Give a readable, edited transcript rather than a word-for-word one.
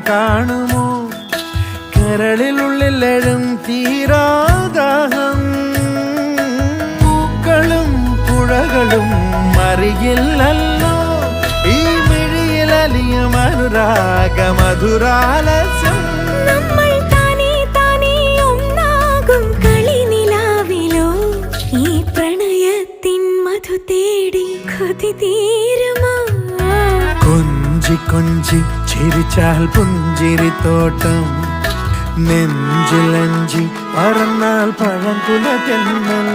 കാണുമോ കരളിലുള്ളിലെഴും തീരാദാഹം പൂക്കളും പുഴകളും അറിയില്ലല്ലോ ഈ മിഴിയിലലിയും അനുരാഗ മധുരാലസ്യം കൊഞ്ചി കൊഞ്ചി ചിരിച്ചാൽ പുഞ്ചിരിത്തോട്ടം നെഞ്ചിലഞ്ചി പറന്നാൽ പഴംകുല തെന്നൽ